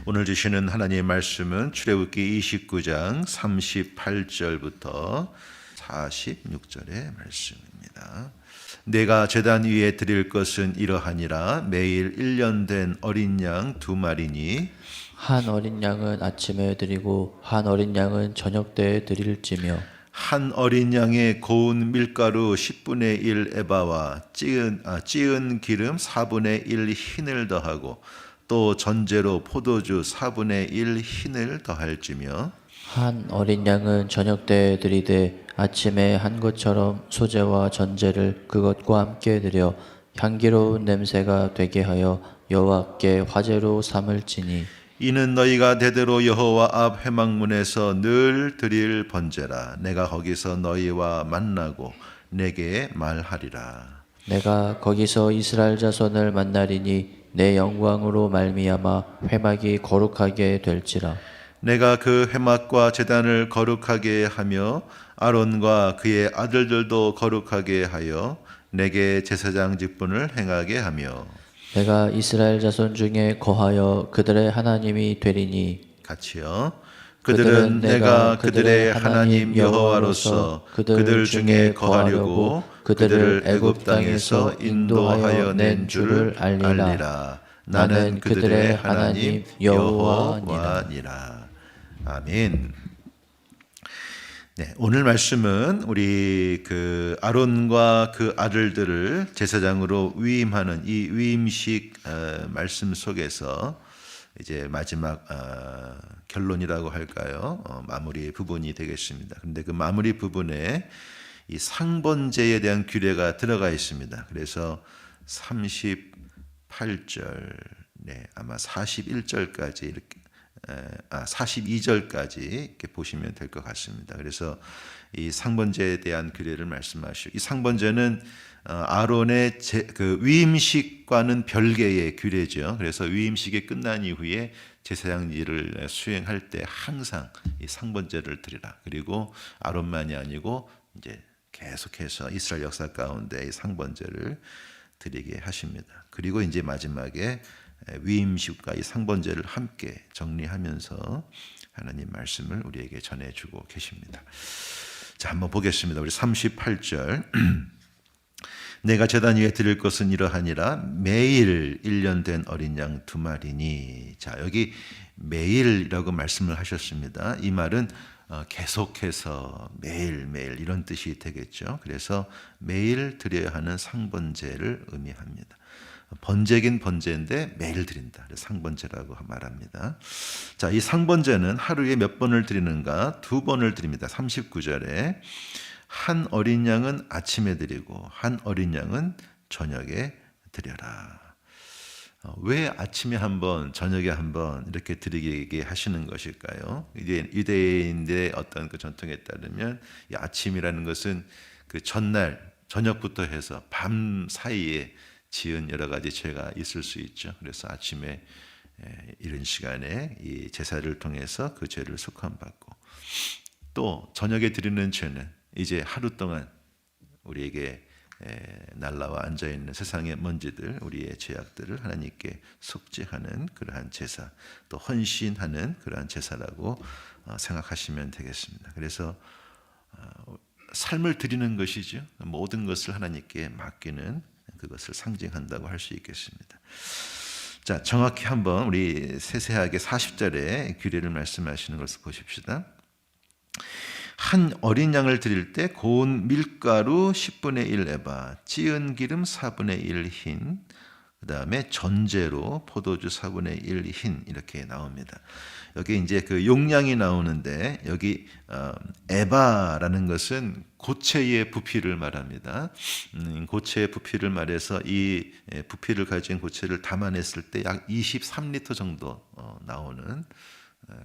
오늘 주시는 하나님의 말씀은 출애굽기 29장 38절부터 46절의 말씀입니다. 내가 제단 위에 드릴 것은 이러하니라. 매일 1년 된 어린 양 2마리니 한 어린 양은 아침에 드리고 한 어린 양은 저녁 때에 드릴지며 한 어린 양의 고운 밀가루 10분의 1 에바와 찌은 기름 4분의 1 흰을 더하고 또 전제로 포도주 4분의 1 흰을 더할지며 한 어린 양은 저녁 때에 드리되 아침에 한 것처럼 소제와 전제를 그것과 함께 드려 향기로운 냄새가 되게 하여 여호와께 화제로 삼을지니 이는 너희가 대대로 여호와 앞 회막문에서 늘 드릴 번제라. 내가 거기서 너희와 만나고 내게 말하리라. 내가 거기서 이스라엘 자손을 만나리니 내 영광으로 말미암아 회막이 거룩하게 될지라. 내가 그 회막과 제단을 거룩하게 하며 아론과 그의 아들들도 거룩하게 하여 내게 제사장 직분을 행하게 하며 내가 이스라엘 자손 중에 거하여 그들의 하나님이 되리니 같이요. 그들은 내가 그들의 하나님 여호와로서 그들 중에 거하려고 그들을 애굽 땅에서 인도하여 낸 줄을 알리라. 나는 그들의 하나님 여호와니라. 아멘. 네, 오늘 말씀은 우리 그 아론과 그 아들들을 제사장으로 위임하는 이 위임식 말씀 속에서 이제 마지막 결론이라고 할까요? 마무리 부분이 되겠습니다. 그런데 그 마무리 부분에 이 상번제에 대한 규례가 들어가 있습니다. 그래서 38절, 네, 아마 41절까지 이렇게 42절까지 이렇게 보시면 될 것 같습니다. 그래서 이 상번제에 대한 규례를 말씀하시고, 이 상번제는 아론의 그 위임식과는 별개의 규례죠. 그래서 위임식이 끝난 이후에 제사장 일을 수행할 때 항상 이 상번제를 드리라. 그리고 아론만이 아니고 이제 계속해서 이스라엘 역사 가운데 이 상번제를 드리게 하십니다. 그리고 이제 마지막에 위임식과 이 상번제를 함께 정리하면서 하나님 말씀을 우리에게 전해주고 계십니다. 자, 한번 보겠습니다. 우리 38절. 내가 제단 위에 드릴 것은 이러하니라. 매일 1년 된 어린 양 2마리니. 자, 여기 매일이라고 말씀을 하셨습니다. 이 말은 계속해서 매일매일 이런 뜻이 되겠죠. 그래서 매일 드려야 하는 상번제를 의미합니다. 번제긴 번제인데 매일 드린다. 상번제라고 말합니다. 자, 이 상번제는 하루에 몇 번을 드리는가? 2번을 드립니다. 39절에 한 어린 양은 아침에 드리고 한 어린 양은 저녁에 드려라. 왜 아침에 한 번, 저녁에 한 번 이렇게 드리게 하시는 것일까요? 유대인들의 어떤 그 전통에 따르면 이 아침이라는 것은 그 전날 저녁부터 해서 밤 사이에 지은 여러 가지 죄가 있을 수 있죠. 그래서 아침에 이런 시간에 이 제사를 통해서 그 죄를 속함받고, 또 저녁에 드리는 죄는 이제 하루 동안 우리에게 날라와 앉아있는 세상의 먼지들, 우리의 죄악들을 하나님께 속죄하는 그러한 제사, 또 헌신하는 그러한 제사라고 생각하시면 되겠습니다. 그래서 삶을 드리는 것이죠. 모든 것을 하나님께 맡기는 그것을 상징한다고 할 수 있겠습니다. 자, 정확히 한번 우리 세세하게 40절에 규례를 말씀하시는 것을 보십시다. 한 어린 양을 드릴 때 고운 밀가루 10분의 1 에바, 찌은 기름 4분의 1 흰, 그 다음에 전제로 포도주 4분의 1 흰 이렇게 나옵니다. 여기 이제 그 용량이 나오는데 여기 에바라는 것은 고체의 부피를 말합니다. 고체의 부피를 말해서 이 부피를 가진 고체를 담아냈을 때 약 23리터 정도 나오는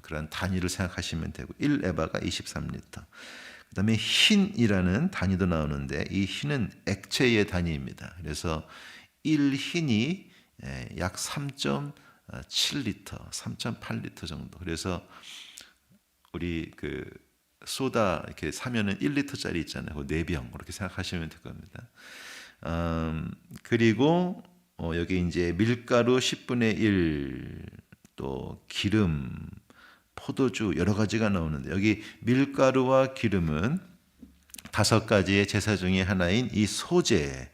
그런 단위를 생각하시면 되고 1에바가 23리터. 그 다음에 흰이라는 단위도 나오는데 이 흰은 액체의 단위입니다. 그래서 1흰이 약 3.7리터, 3.8리터 정도. 그래서 우리 그 소다 이렇게 사면은 1리터짜리 있잖아요. 그 4병 그렇게 생각하시면 될 겁니다. 그리고 여기 이제 밀가루 10분의 1, 또 또 기름, 포도주 여러 가지가 나오는데 여기 밀가루와 기름은 5가지의 제사 중에 하나인 이 소제에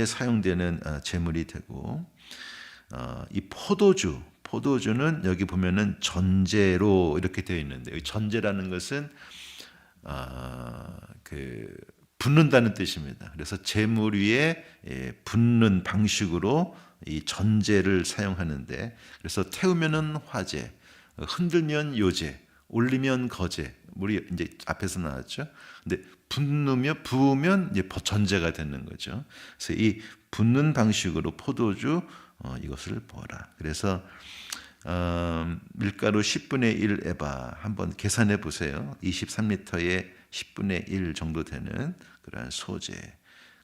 사용되는 제물이 되고 이 포도주는 여기 보면은 전제로 이렇게 되어 있는데 이 전제라는 것은 그 붓는다는 뜻입니다. 그래서 제물 위에 붓는 방식으로 이 전제를 사용하는데 그래서 태우면은 화제, 흔들면 요제, 올리면 거제. 우리 이제 앞에서 나왔죠. 근데 부으면 이제 전제가 되는 거죠. 그래서 이 붓는 방식으로 포도주 이것을 부어라. 그래서 밀가루 10분의 1 에바 한번 계산해 보세요. 23리터에 10분의 1 정도 되는 그러한 소재.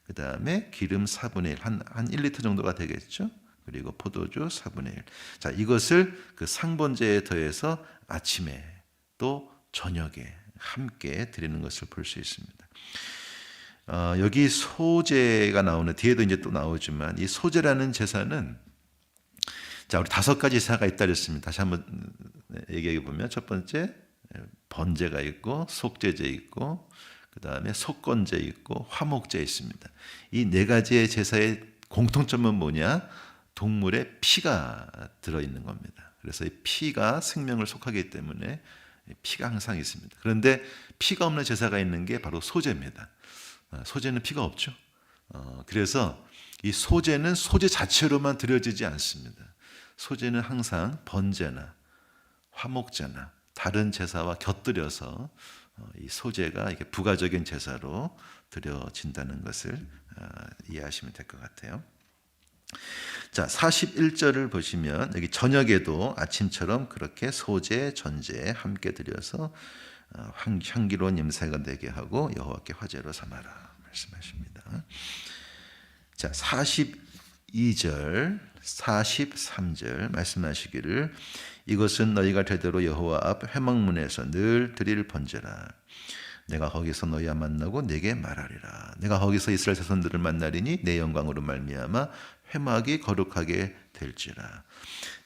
그 다음에 기름 4분의 1, 한 1리터 정도가 되겠죠. 그리고 포도주 4분의 1. 자, 이것을 그 상번제에 더해서 아침에 또 저녁에 함께 드리는 것을 볼 수 있습니다. 여기 소제가 나오는 뒤에도 이제 또 나오지만 이 소제라는 제사는 자, 우리 5가지 제사가 있다 그랬습니다. 다시 한번 얘기해 보면 첫 번째 번제가 있고 속제제 있고 그 다음에 속건제 있고 화목제 있습니다. 이 4가지의 제사의 공통점은 뭐냐? 동물의 피가 들어있는 겁니다. 그래서 이 피가 생명을 속하기 때문에 피가 항상 있습니다. 그런데 피가 없는 제사가 있는 게 바로 소제입니다. 소제는 피가 없죠. 그래서 이 소제는 소제 자체로만 드려지지 않습니다. 소제는 항상 번제나 화목제나 다른 제사와 곁들여서 이 소제가 이게 부가적인 제사로 드려진다는 것을 이해하시면 될 것 같아요. 자, 41절을 보시면 여기 저녁에도 아침처럼 그렇게 소제, 전제 함께 드려서 향기로운 냄새가 나게 하고 여호와께 화제로 삼아라 말씀하십니다. 자, 42절, 43절 말씀하시기를 이것은 너희가 대대로 여호와 앞 회막문에서 늘 드릴 번제라. 내가 거기서 너희와 만나고 내게 말하리라. 내가 거기서 이스라엘 자손들을 만나리니 내 영광으로 말미암아 회막이 거룩하게 될지라.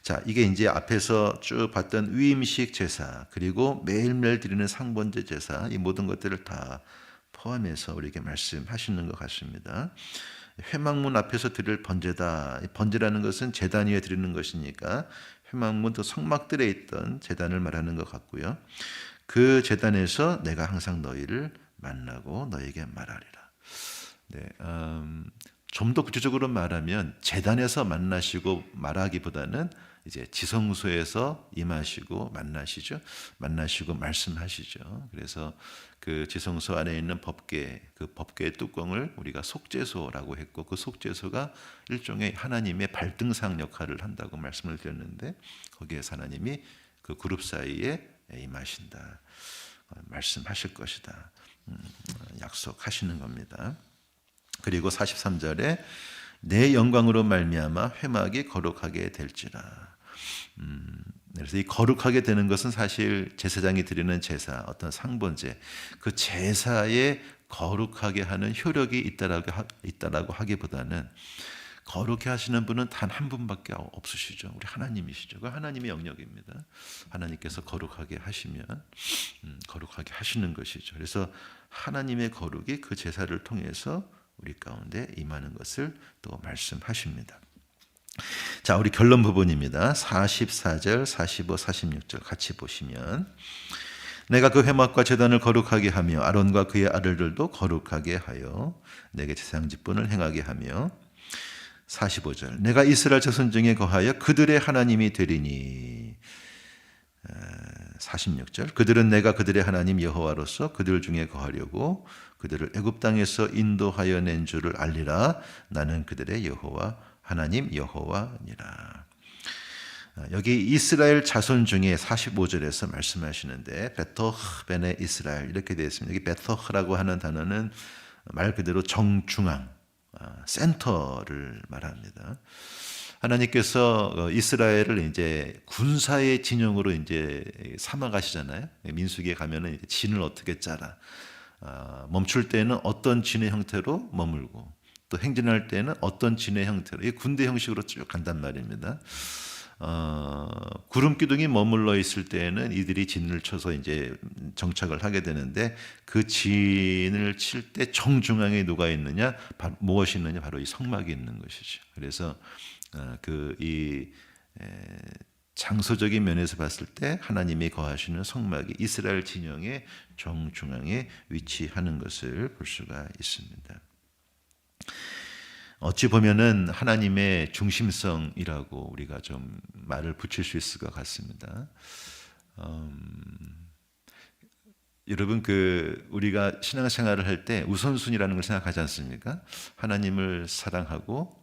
자, 이게 이제 앞에서 쭉 봤던 위임식 제사 그리고 매일매일 드리는 상번제 제사 이 모든 것들을 다 포함해서 우리에게 말씀하시는 것 같습니다. 회막문 앞에서 드릴 번제다. 번제라는 것은 제단 위에 드리는 것이니까 회막문 또 성막들에 있던 제단을 말하는 것 같고요. 그 제단에서 내가 항상 너희를 만나고 너에게 말하리라. 네, 좀 더 구체적으로 말하면 제단에서 만나시고 말하기보다는 이제 지성소에서 임하시고 만나시죠. 만나시고 말씀하시죠. 그래서 그 지성소 안에 있는 법궤, 그 법궤의 뚜껑을 우리가 속죄소라고 했고 그 속죄소가 일종의 하나님의 발등상 역할을 한다고 말씀을 드렸는데 거기에서 하나님이 그 그룹 사이에 임하신다. 말씀하실 것이다. 약속하시는 겁니다. 그리고 43절에 내 영광으로 말미암아 회막이 거룩하게 될지라. 그래서 이 거룩하게 되는 것은 사실 제사장이 드리는 제사, 어떤 상번제, 그 제사에 거룩하게 하는 효력이 있다라고 하기보다는 거룩해 하시는 분은 단 한 분밖에 없으시죠. 우리 하나님이시죠. 그 하나님의 영역입니다. 하나님께서 거룩하게 하시면 거룩하게 하시는 것이죠. 그래서 하나님의 거룩이 그 제사를 통해서 우리 가운데 임하는 것을 또 말씀하십니다. 자, 우리 결론 부분입니다. 44절, 45, 46절 같이 보시면 내가 그 회막과 제단을 거룩하게 하며 아론과 그의 아들들도 거룩하게 하여 내게 제사장 직분을 행하게 하며 45절 내가 이스라엘 자손 중에 거하여 그들의 하나님이 되리니 46절 그들은 내가 그들의 하나님 여호와로서 그들 중에 거하려고 그들을 애굽 땅에서 인도하여 낸 줄을 알리라. 나는 그들의 여호와 하나님 여호와니라. 여기 이스라엘 자손 중에 45절에서 말씀하시는데 베토흐 베네 이스라엘 이렇게 되어 있습니다. 여기 베토흐라고 하는 단어는 말 그대로 정중앙 센터를 말합니다. 하나님께서 이스라엘을 이제 군사의 진영으로 이제 삼아 가시잖아요. 민수기에 가면은 진을 어떻게 짜라. 멈출 때는 어떤 진의 형태로 머물고 또 행진할 때는 어떤 진의 형태로 이 군대 형식으로 쭉 간단 말입니다. 구름 기둥이 머물러 있을 때에는 이들이 진을 쳐서 이제 정착을 하게 되는데 그 진을 칠 때 정중앙에 누가 있느냐? 무엇이 있느냐? 바로 이 성막이 있는 것이죠. 그래서 이 장소적인 면에서 봤을 때 하나님이 거하시는 성막이 이스라엘 진영의 정중앙에 위치하는 것을 볼 수가 있습니다. 어찌 보면은 하나님의 중심성이라고 우리가 좀 말을 붙일 수 있을 것 같습니다. 여러분 우리가 신앙생활을 할 때 우선순위라는 걸 생각하지 않습니까? 하나님을 사랑하고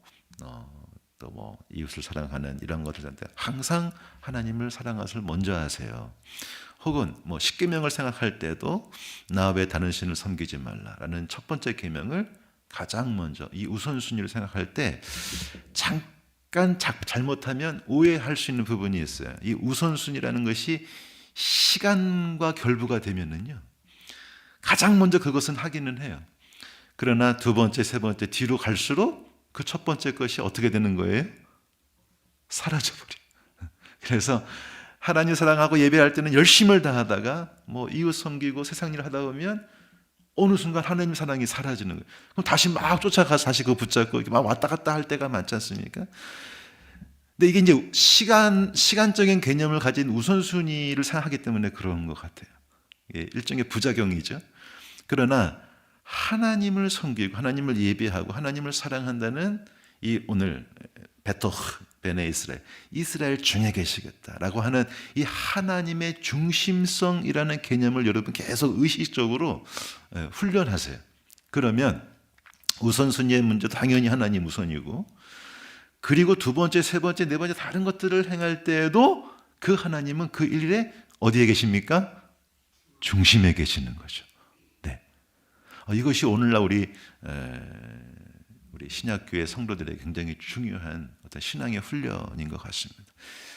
또 뭐 이웃을 사랑하는 이런 것들한테 항상 하나님을 사랑하는 것을 먼저 하세요. 혹은 뭐 십계명을 생각할 때도 나 외 다른 신을 섬기지 말라라는 첫 번째 계명을 가장 먼저 이 우선순위를 생각할 때 잠깐 잘못하면 오해할 수 있는 부분이 있어요. 이 우선순위라는 것이 시간과 결부가 되면은요 가장 먼저 그것은 하기는 해요. 그러나 두 번째, 세 번째 뒤로 갈수록 그 첫 번째 것이 어떻게 되는 거예요? 사라져버려요. 그래서 하나님 사랑하고 예배할 때는 열심을 다하다가 뭐 이웃 섬기고 세상 일을 하다 보면 어느 순간 하나님 사랑이 사라지는 거예요. 그럼 다시 막 쫓아가서 다시 그거 붙잡고 막 왔다 갔다 할 때가 많지 않습니까? 근데 이게 이제 시간적인 개념을 가진 우선순위를 생각하기 때문에 그런 것 같아요. 이게 일종의 부작용이죠. 그러나 하나님을 섬기고 하나님을 예배하고 하나님을 사랑한다는 이 오늘 베토흐 베네 이스라엘 중에 계시겠다라고 하는 이 하나님의 중심성이라는 개념을 여러분 계속 의식적으로 훈련하세요. 그러면 우선순위의 문제도 당연히 하나님 우선이고 그리고 두 번째, 세 번째, 네 번째 다른 것들을 행할 때에도 그 하나님은 그 일에 어디에 계십니까? 중심에 계시는 거죠. 네. 이것이 오늘날 우리 신약교회 성도들에게 굉장히 중요한 어떤 신앙의 훈련인 것 같습니다.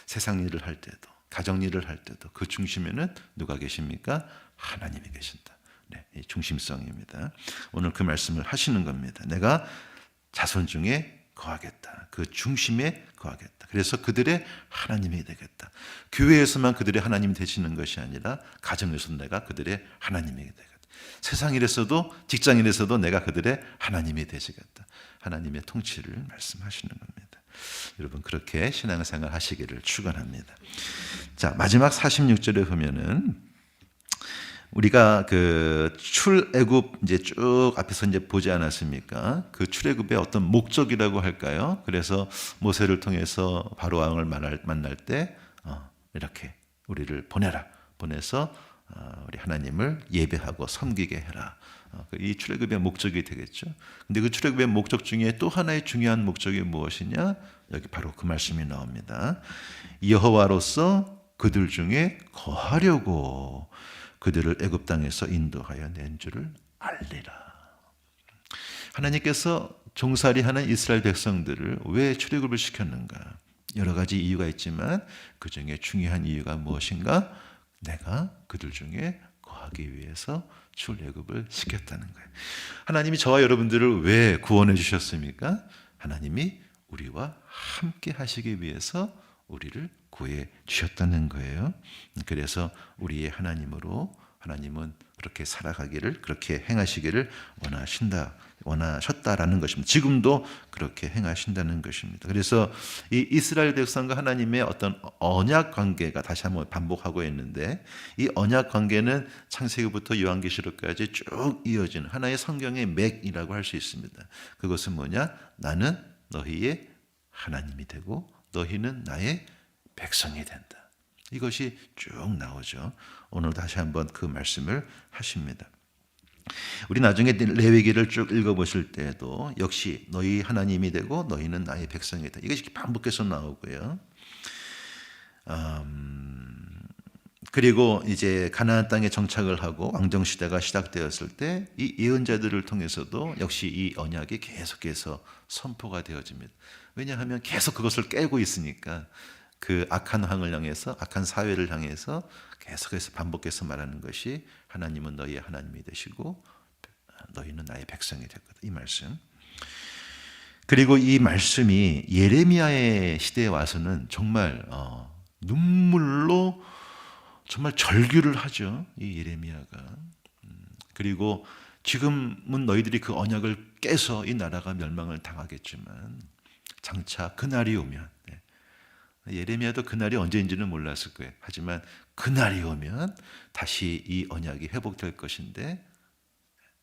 세상 일을 할 때도, 가정 일을 할 때도 그 중심에는 누가 계십니까? 하나님이 계신다. 네, 이 중심성입니다. 오늘 그 말씀을 하시는 겁니다. 내가 자손 중에 거하겠다. 그 중심에 거하겠다. 그래서 그들의 하나님이 되겠다. 교회에서만 그들의 하나님이 되시는 것이 아니라 가정에서 내가 그들의 하나님이 되겠다. 세상 일에서도 직장 일에서도 내가 그들의 하나님이 되시겠다. 하나님의 통치를 말씀하시는 겁니다. 여러분 그렇게 신앙생활 하시기를 축원합니다. 자, 마지막 46절에 보면은 우리가 그 출애굽 이제 쭉 앞에서 이제 보지 않았습니까? 그 출애굽의 어떤 목적이라고 할까요? 그래서 모세를 통해서 바로 왕을 만날 때 이렇게 우리를 보내서 우리 하나님을 예배하고 섬기게 해라. 이 출애굽의 목적이 되겠죠. 근데 그 출애굽의 목적 중에 또 하나의 중요한 목적이 무엇이냐? 여기 바로 그 말씀이 나옵니다. 여호와로서 그들 중에 거하려고 그들을 애굽 땅에서 인도하여 낸 줄을 알리라. 하나님께서 종살이하는 이스라엘 백성들을 왜 출애굽을 시켰는가? 여러 가지 이유가 있지만 그 중에 중요한 이유가 무엇인가? 내가 그들 중에 거하기 위해서 출애굽을 시켰다는 거예요. 하나님이 저와 여러분들을 왜 구원해 주셨습니까? 하나님이 우리와 함께 하시기 위해서 우리를 구해 주셨다는 거예요. 그래서 우리의 하나님으로 하나님은 그렇게 살아가기를 그렇게 행하시기를 원하셨다라는 것입니다. 지금도 그렇게 행하신다는 것입니다. 그래서 이 이스라엘 백성과 하나님의 어떤 언약 관계가 다시 한번 반복하고 있는데 이 언약 관계는 창세기부터 요한계시록까지 쭉 이어지는 하나의 성경의 맥이라고 할 수 있습니다. 그것은 뭐냐? 나는 너희의 하나님이 되고 너희는 나의 백성이 된다. 이것이 쭉 나오죠. 오늘 다시 한번 그 말씀을 하십니다. 우리 나중에 레위기를 쭉 읽어보실 때도 역시 너희 하나님이 되고 너희는 나의 백성이다. 이것이 반복해서 나오고요. 그리고 이제 가나안 땅에 정착을 하고 왕정 시대가 시작되었을 때 이 예언자들을 통해서도 역시 이 언약이 계속해서 선포가 되어집니다. 왜냐하면 계속 그것을 깨고 있으니까 그 악한 왕을 향해서 악한 사회를 향해서 계속해서 반복해서 말하는 것이 하나님은 너희의 하나님이 되시고 너희는 나의 백성이 될 거다. 이 말씀. 그리고 이 말씀이 예레미야의 시대에 와서는 정말 눈물로 정말 절규를 하죠. 이 예레미야가. 그리고 지금은 너희들이 그 언약을 깨서 이 나라가 멸망을 당하겠지만 장차 그날이 오면, 예레미야도 그날이 언제인지는 몰랐을 거예요. 하지만 그날이 오면 다시 이 언약이 회복될 것인데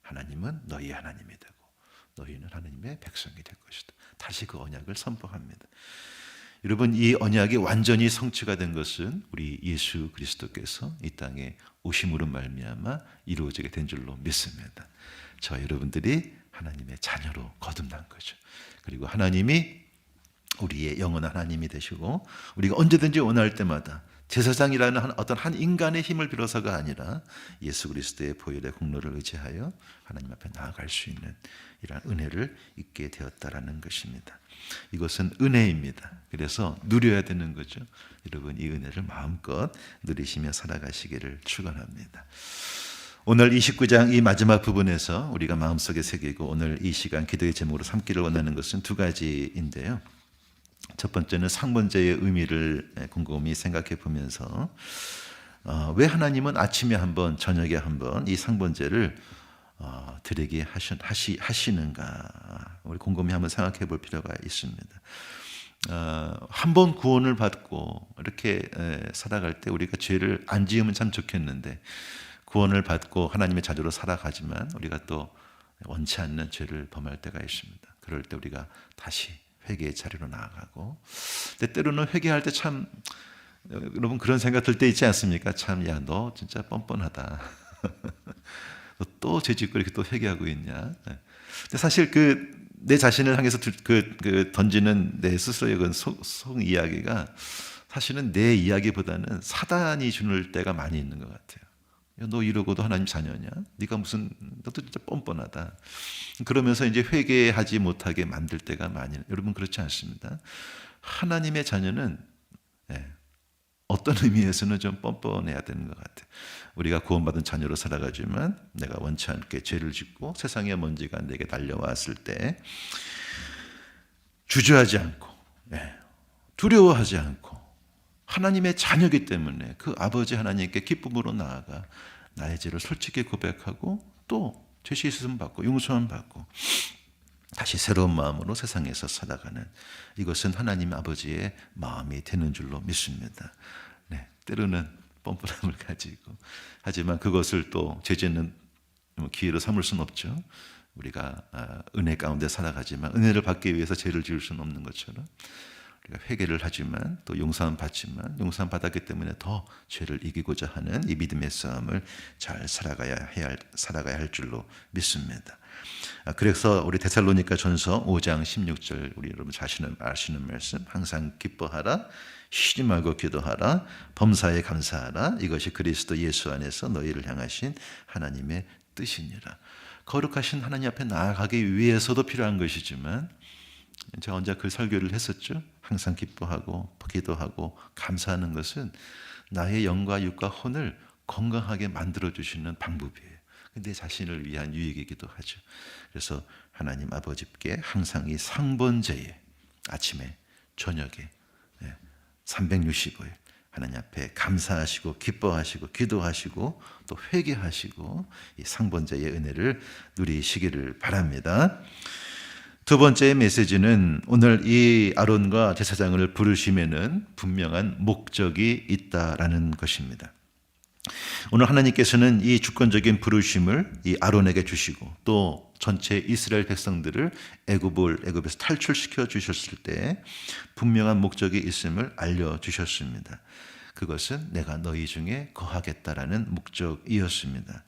하나님은 너희의 하나님이 되고 너희는 하나님의 백성이 될 것이다. 다시 그 언약을 선포합니다. 여러분, 이 언약이 완전히 성취가 된 것은 우리 예수 그리스도께서 이 땅에 오심으로 말미암아 이루어지게 된 줄로 믿습니다. 저 여러분들이 하나님의 자녀로 거듭난 거죠. 그리고 하나님이 우리의 영원한 하나님이 되시고 우리가 언제든지 원할 때마다 제사장이라는 어떤 한 인간의 힘을 빌어서가 아니라 예수 그리스도의 보혈의 공로를 의지하여 하나님 앞에 나아갈 수 있는 이러한 은혜를 잊게 되었다라는 것입니다. 이것은 은혜입니다. 그래서 누려야 되는 거죠. 여러분, 이 은혜를 마음껏 누리시며 살아가시기를 축원합니다. 오늘 29장 이 마지막 부분에서 우리가 마음속에 새기고 오늘 이 시간 기도의 제목으로 삼기를 원하는 것은 두 가지인데요. 첫 번째는 상번제의 의미를 곰곰이 생각해 보면서 왜 하나님은 아침에 한번 저녁에 한번 이 상번제를 드리게 하시는가, 우리 곰곰이 한번 생각해 볼 필요가 있습니다. 한번 구원을 받고 이렇게 살아갈 때 우리가 죄를 안 지으면 참 좋겠는데 구원을 받고 하나님의 자녀로 살아가지만 우리가 또 원치 않는 죄를 범할 때가 있습니다. 그럴 때 우리가 다시 회개의 자리로 나아가고, 때로는 회개할 때 참 여러분 그런 생각 들 때 있지 않습니까? 참, 야, 너 진짜 뻔뻔하다. 너 또 죄짓고 이렇게 또 회개하고 있냐? 근데 사실 내 자신을 향해서 던지는 내 스스로의 그 속 이야기가 사실은 내 이야기보다는 사단이 주는 때가 많이 있는 것 같아요. 야, 너 이러고도 하나님 자녀냐? 너도 진짜 뻔뻔하다. 그러면서 이제 회개하지 못하게 만들 때가 많이, 여러분 그렇지 않습니다. 하나님의 자녀는 어떤 의미에서는 좀 뻔뻔해야 되는 것 같아요. 우리가 구원받은 자녀로 살아가지만 내가 원치 않게 죄를 짓고 세상의 먼지가 내게 달려왔을 때 주저하지 않고 두려워하지 않고 하나님의 자녀이기 때문에 그 아버지 하나님께 기쁨으로 나아가 나의 죄를 솔직히 고백하고 또 죄 씻음 받고 용서함 받고 다시 새로운 마음으로 세상에서 살아가는, 이것은 하나님 아버지의 마음이 되는 줄로 믿습니다. 때로는 뻔뻔함을 가지고, 하지만 그것을 또 죄짓는 기회로 삼을 수는 없죠. 우리가 은혜 가운데 살아가지만 은혜를 받기 위해서 죄를 지을 수는 없는 것처럼 우리가 회개를 하지만 또 용서함 받지만 용서함 받았기 때문에 더 죄를 이기고자 하는 이 믿음의 싸움을 잘 살아가야 할 줄로 믿습니다. 그래서 우리 데살로니가 전서 5장 16절, 우리 여러분 자신은 아시는 말씀, 항상 기뻐하라, 쉬지 말고 기도하라, 범사에 감사하라, 이것이 그리스도 예수 안에서 너희를 향하신 하나님의 뜻이니라. 거룩하신 하나님 앞에 나아가기 위해서도 필요한 것이지만, 제가 언제 그 설교를 했었죠. 항상 기뻐하고 기도하고 감사하는 것은 나의 영과 육과 혼을 건강하게 만들어주시는 방법이에요. 내 자신을 위한 유익이기도 하죠. 그래서 하나님 아버지께 항상 이 상번제에 아침에 저녁에 365일 하나님 앞에 감사하시고 기뻐하시고 기도하시고 또 회개하시고 이 상번제의 은혜를 누리시기를 바랍니다. 두 번째 메시지는 오늘 이 아론과 제사장을 부르심에는 분명한 목적이 있다라는 것입니다. 오늘 하나님께서는 이 주권적인 부르심을 이 아론에게 주시고 또 전체 이스라엘 백성들을 애굽에서 탈출시켜 주셨을 때 분명한 목적이 있음을 알려주셨습니다. 그것은 내가 너희 중에 거하겠다라는 목적이었습니다.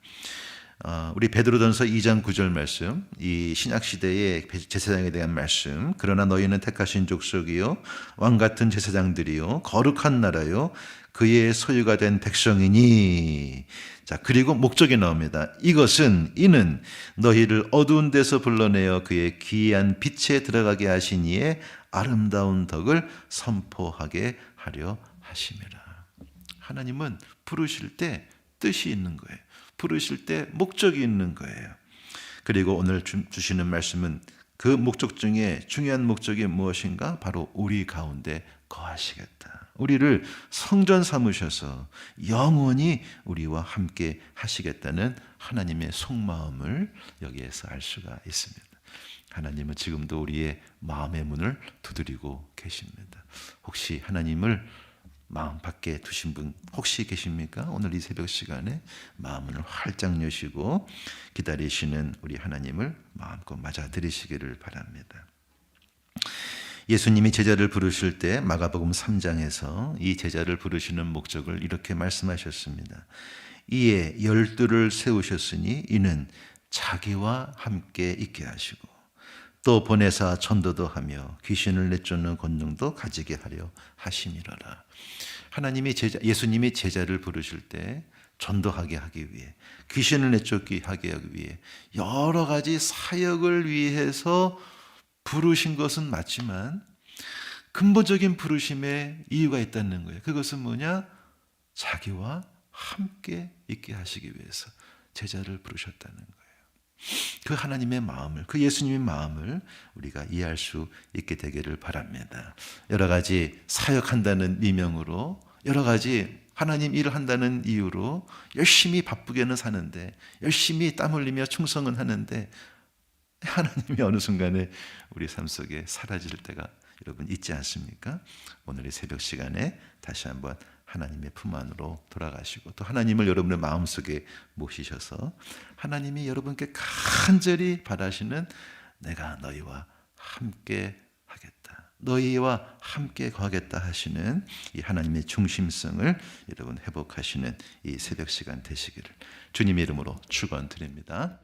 우리 베드로전서 2장 9절 말씀, 이 신약 시대의 제사장에 대한 말씀, 그러나 너희는 택하신 족속이요 왕 같은 제사장들이요 거룩한 나라요 그의 소유가 된 백성이니. 자, 그리고 목적이 나옵니다. 이는 너희를 어두운 데서 불러내어 그의 기이한 빛에 들어가게 하신 이의 아름다운 덕을 선포하게 하려 하심이라. 하나님은 부르실 때 뜻이 있는 거예요. 부르실 때 목적이 있는 거예요. 그리고 오늘 주시는 말씀은 그 목적 중에 중요한 목적이 무엇인가? 바로 우리 가운데 거하시겠다. 우리를 성전 삼으셔서 영원히 우리와 함께 하시겠다는 하나님의 속마음을 여기에서 알 수가 있습니다. 하나님은 지금도 우리의 마음의 문을 두드리고 계십니다. 혹시 하나님을 마음 밖에 두신 분 혹시 계십니까? 오늘 이 새벽 시간에 마음을 활짝 여시고 기다리시는 우리 하나님을 마음껏 맞아들이시기를 바랍니다. 예수님이 제자를 부르실 때 마가복음 3장에서 이 제자를 부르시는 목적을 이렇게 말씀하셨습니다. 이에 12를 세우셨으니 이는 자기와 함께 있게 하시고 또 보내사 전도도 하며 귀신을 내쫓는 권능도 가지게 하려 하심이로라. 하나님이 예수님이 제자를 부르실 때 전도하게 하기 위해, 귀신을 내쫓게 하게 하기 위해 여러 가지 사역을 위해서 부르신 것은 맞지만 근본적인 부르심에 이유가 있다는 거예요. 그것은 뭐냐? 자기와 함께 있게 하시기 위해서 제자를 부르셨다는 거예요. 그 하나님의 마음을, 그 예수님의 마음을 우리가 이해할 수 있게 되기를 바랍니다. 여러 가지 사역한다는 미명으로, 여러 가지 하나님 일을 한다는 이유로 열심히 바쁘게는 사는데, 열심히 땀 흘리며 충성은 하는데 하나님이 어느 순간에 우리 삶 속에 사라질 때가 여러분 있지 않습니까? 오늘의 새벽 시간에 다시 한번 하나님의 품 안으로 돌아가시고 또 하나님을 여러분의 마음속에 모시셔서 하나님이 여러분께 간절히 바라시는 내가 너희와 함께 하겠다, 너희와 함께 거하겠다 하시는 이 하나님의 중심성을 여러분 회복하시는 이 새벽 시간 되시기를 주님의 이름으로 축원드립니다.